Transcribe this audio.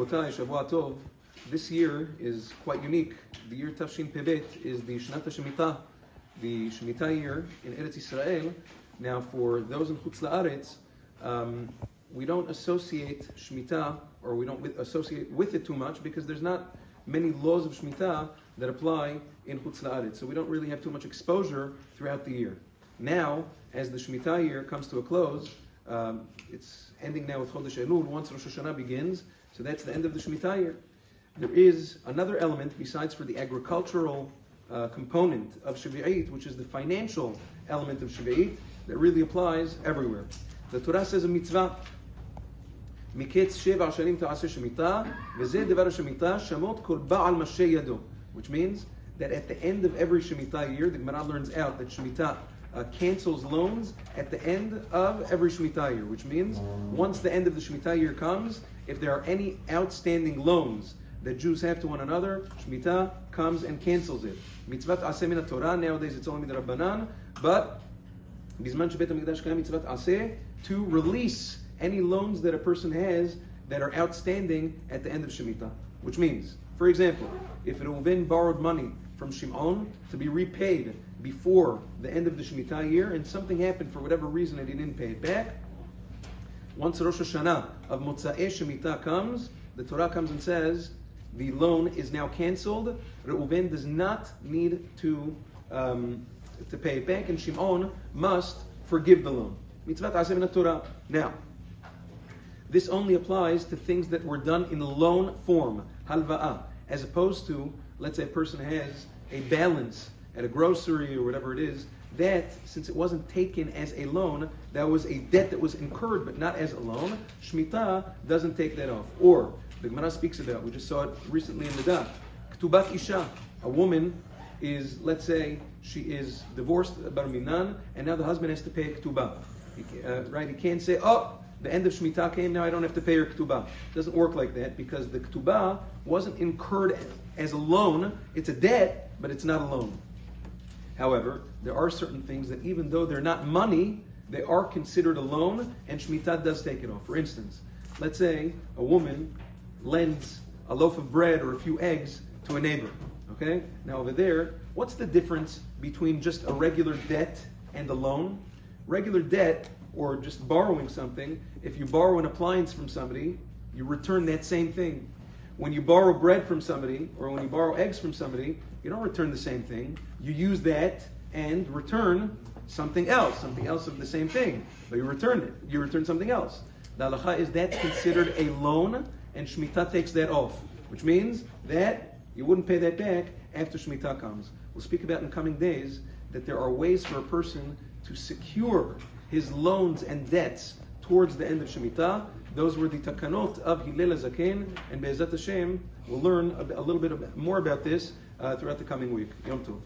Rabotai, Shavua Tov. This year is quite unique. The year Tafshin Pebet is the Shnat Shemitah, the Shemitah year in Eretz Yisrael. Now, for those in Chutz La'aretz, we don't associate Shemitah, or we don't associate with it too much, because there's not many laws of Shemitah that apply in Chutz La'aretz. So we don't really have too much exposure throughout the year. Now, as the Shemitah year comes to a close, it's ending now with Chodesh Elul. Once Rosh Hashanah begins, so that's the end of the Shemitah year. There is another element besides for the agricultural component of Shevi'it, which is the financial element of Shevi'it, that really applies everywhere. The Torah says a mitzvah, Miketz sheva shanim ta'aseh shemitah, v'zeh devar shemitah, shamot kol ba'al mashe yado. Which means that at the end of every Shemitah year, the Gemara learns out that Shemitah cancels loans at the end of every Shemitah year. Which means, once the end of the Shemitah year comes, if there are any outstanding loans that Jews have to one another, Shemitah comes and cancels it. Mitzvat aseh min Torah, nowadays it's only midrabanan, but bizman shebet hamikdash kayam mitzvat aseh, to release any loans that a person has that are outstanding at the end of Shemitah. Which means, for example, if Reuven borrowed money from Shimon to be repaid before the end of the Shemitah year, and something happened for whatever reason and he didn't pay it back, once Rosh Hashanah of Motza'ei Shemitah comes, the Torah comes and says, the loan is now canceled. Reuven does not need to pay it back, and Shimon must forgive the loan. Mitzvat aseh min Torah. Now, this only applies to things that were done in loan form, halva'ah, as opposed to, let's say a person has a balance at a grocery or whatever it is, that, since it wasn't taken as a loan, that was a debt that was incurred but not as a loan, Shemitah doesn't take that off. Or, the Gemara speaks about, we just saw it recently in the Daf, K'tubat Isha, a woman is, let's say, she is divorced, bar minan, and now the husband has to pay a Ktubah. He can't say, oh, the end of Shemitah came, now I don't have to pay her Ktubah. It doesn't work like that, because the Ktubah wasn't incurred as a loan. It's a debt, but it's not a loan. However, there are certain things that even though they're not money, they are considered a loan, and Shemitah does take it off. For instance, let's say a woman lends a loaf of bread or a few eggs to a neighbor. Okay? Now over there, what's the difference between just a regular debt and a loan? Regular debt, or just borrowing something, if you borrow an appliance from somebody, you return that same thing. When you borrow bread from somebody, or when you borrow eggs from somebody, you don't return the same thing. You use that and return something else of the same thing. But you return it. You return something else. The halacha is that's considered a loan, and Shemitah takes that off. Which means that you wouldn't pay that back after Shemitah comes. We'll speak about in coming days that there are ways for a person to secure his loans and debts towards the end of Shemitah. Those were the takanot of Hillel HaZaken, and Be'ezat Hashem, we'll learn a little bit more about this throughout the coming week. Yom Tov.